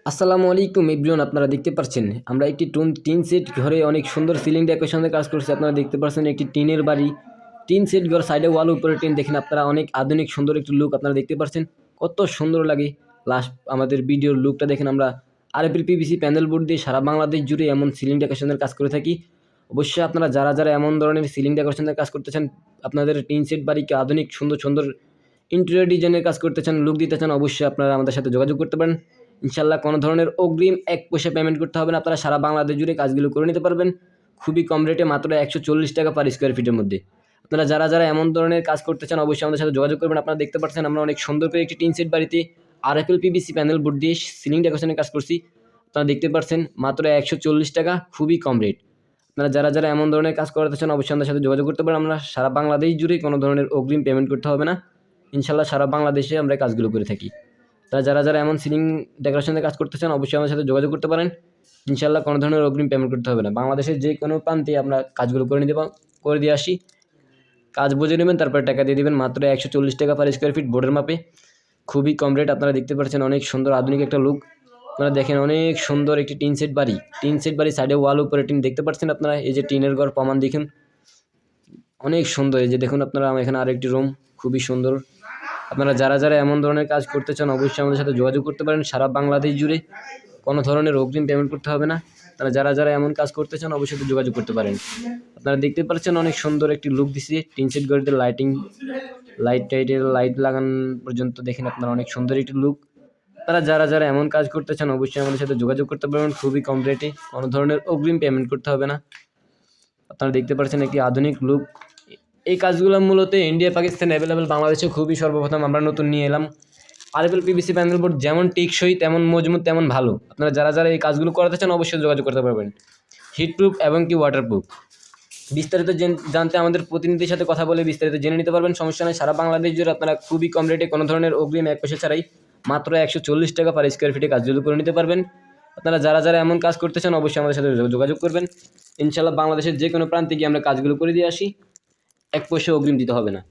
আসসালামু আলাইকুম এভরিওয়ান, আপনারা দেখতে পাচ্ছেন আমরা একটি টিন সেট ঘরে অনেক সুন্দর সিলিং ডেকোরেশনের কাজ করছি। আপনারা দেখতে পাচ্ছেন একটি টিনের বাড়ি, টিন সেট ঘর, সাইডে ওয়াল, উপরে টিন। দেখেন আপনারা, অনেক আধুনিক সুন্দর একটি লুক আপনারা দেখতে পাচ্ছেন, কত সুন্দর লাগে। লাস্ট আমাদের ভিডিওর লুকটা দেখেন। আমরা আরএফএল পিভিসি প্যানেল বোর্ড দিয়ে সারা বাংলাদেশ জুড়ে এমন সিলিং ডেকোরেশনের কাজ করে থাকি। অবশ্যই আপনারা যারা যারা এমন ধরনের সিলিং ডেকোরেশনের কাজ করতে চান, আপনাদের টিন সেট বাড়িকে আধুনিক সুন্দর সুন্দর ইন্টেরিয়র ডিজাইনের কাজ করতে চান, লুক দিতে চান, অবশ্যই আপনারা আমাদের সাথে যোগাযোগ করতে পারেন। ইনশাল্লাহ কোনো ধরনের অগ্রিম এক পয়সা পেমেন্ট করতে হবে না। আপনারা সারা বাংলাদেশ জুড়ে কাজগুলো করে নিতে পারবেন খুবই কম রেটে, মাত্র 140 টাকা পার স্কোয়ার ফিটের মধ্যে। আপনারা যারা যারা এমন ধরনের কাজ করতে চান, অবশ্যই আমাদের সাথে যোগাযোগ করবেন। আপনারা দেখতে পাচ্ছেন আমরা অনেক সুন্দর করে একটি টিন সেট বাড়িতে আরএফএল পিভিসি প্যানেল বোর্ড দিয়ে সিলিং ডেকোরেশনের কাজ করছি। আপনারা দেখতে পাচ্ছেন মাত্র 140 টাকা, খুবই কম রেট। আপনারা যারা যারা এমন ধরনের কাজ করতে চান, অবশ্যই আমাদের সাথে যোগাযোগ করতে পারেন। আমরা সারা বাংলাদেশ জুড়ে কোনো ধরনের অগ্রিম পেমেন্ট করতে হবে না। ইনশাল্লাহ সারা বাংলাদেশে আমরা কাজগুলো করে থাকি। তারা যারা যারা এমন সিলিং ডেকোরেশনের কাজ করতে চান, অবশ্যই আমাদের সাথে যোগাযোগ করতে পারেন। ইনশাল্লাহ কোনো ধরনের অগ্রিম পেমেন্ট করতে হবে না। বাংলাদেশের যে কোনো প্রান্তে আমরা কাজগুলো করে দিয়ে আসি। কাজ বুঝে নেবেন, তারপরে টাকা দিয়ে দেবেন। মাত্র 140 টাকা পার স্কোয়ার ফিট বোর্ডের মাপে, খুবই কম রেট। আপনারা দেখতে পাচ্ছেন অনেক সুন্দর আধুনিক একটা লুক। আপনারা দেখেন অনেক সুন্দর একটি টিন সেট বাড়ি, সাইডে ওয়াল, উপরে টিন। দেখতে পাচ্ছেন আপনারা, এই যে টিনের ঘর প্রমাণ দেখুন, অনেক সুন্দর। এই যে দেখুন আপনারা, এখানে আরেকটি রুম, খুবই সুন্দর। আপনারা যারা যারা এমন ধরনের কাজ করতে চান, অবশ্যই আমাদের সাথে যোগাযোগ করতে পারেন। সারা বাংলাদেশ জুড়ে কোনো ধরনের অগ্রিম পেমেন্ট করতে হবে না। তারা যারা যারা এমন কাজ করতে চান, অবশ্যই সাথে যোগাযোগ করতে পারেন। আপনারা দেখতে পাচ্ছেন অনেক সুন্দর একটি লুক দিচ্ছে টিন সেট ঘরতে। লাইট লাগান পর্যন্ত দেখেন আপনারা, অনেক সুন্দর একটি লুক। তারা যারা যারা এমন কাজ করতে চান, অবশ্যই আমাদের সাথে যোগাযোগ করতে পারবেন খুবই কম রেটে, কোনো ধরনের অগ্রিম পেমেন্ট করতে হবে না। আপনারা দেখতে পাচ্ছেন একটি আধুনিক লুক। এই কাজগুলো মূলত ইন্ডিয়া, পাকিস্তান অ্যাভেলেবেল, বাংলাদেশে খুবই সর্বপ্রথম আমরা নতুন নিয়ে এলাম। আরএফএল পিভিসি প্যানেল বোর্ড যেমন টেকসই, তেমন মজবুত, তেমন ভালো। আপনারা যারা যারা এই কাজগুলো করাতে চান, অবশ্যই যোগাযোগ করতে পারবেন। হিটপ্রুফ এবং কি ওয়াটারপ্রুফ। বিস্তারিত জানতে আমাদের প্রতিনিধির সাথে কথা বলে বিস্তারিত জেনে নিতে পারবেন, সমস্যা নেই। সারা বাংলাদেশ জুড়ে আপনারা খুবই কম রেটে, কোনো ধরনের অগ্রিম এক পয়সা ছাড়াই, মাত্র 140 টাকা পার স্কোয়ার ফিটে কাজগুলো করে নিতে পারবেন। আপনারা যারা যারা এমন কাজ করতে চান, অবশ্যই আমাদের সাথে যোগাযোগ করবেন। ইনশাল্লাহ বাংলাদেশের যে কোনো প্রান্তে গিয়ে আমরা কাজগুলো করে দিয়ে আসি, এক পয়সা অগ্রিম দিতে হবে না।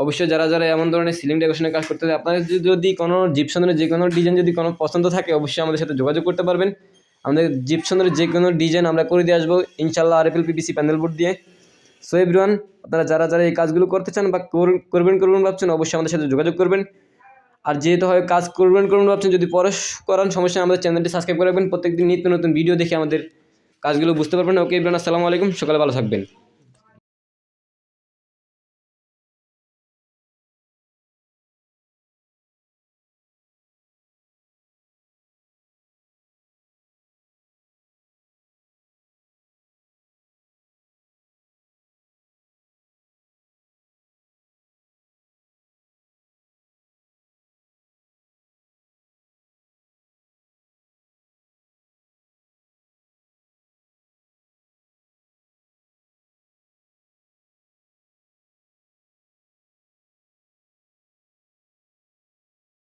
অবশ্যই যারা যারা এমন ধরনের সিলিং ডেকোরেশনের কাজ করতে চান, আপনাদের যদি কোনো জিপসনের যে কোনো ডিজাইন যদি কোনো পছন্দ থাকে, অবশ্যই আমাদের সাথে যোগাযোগ করতে পারবেন। আমাদের জিপসনের যে কোনো ডিজাইন আমরা করে দিয়ে আসবো ইনশাল্লাহ আরএফএল পিভিসি প্যানেল বোর্ড দিয়ে। সো এভরিওয়ান, আপনারা যারা যারা এই কাজগুলো করতে চান বা করবেন ভাবছেন, অবশ্যই আমাদের সাথে যোগাযোগ করবেন। আর যেহেতু হয় কাজ করবেন ভাবছেন, যদি পরে করান সমস্যা, আমাদের চ্যানেলটি সাবস্ক্রাইব করে রাখবেন। প্রত্যেকদিন নিত্য নতুন ভিডিও দেখে আমাদের কাজগুলো বুঝতে পারবেন। ওকে এভরিওয়ান, আসসালামু আলাইকুম, সকালে ভালো থাকবেন।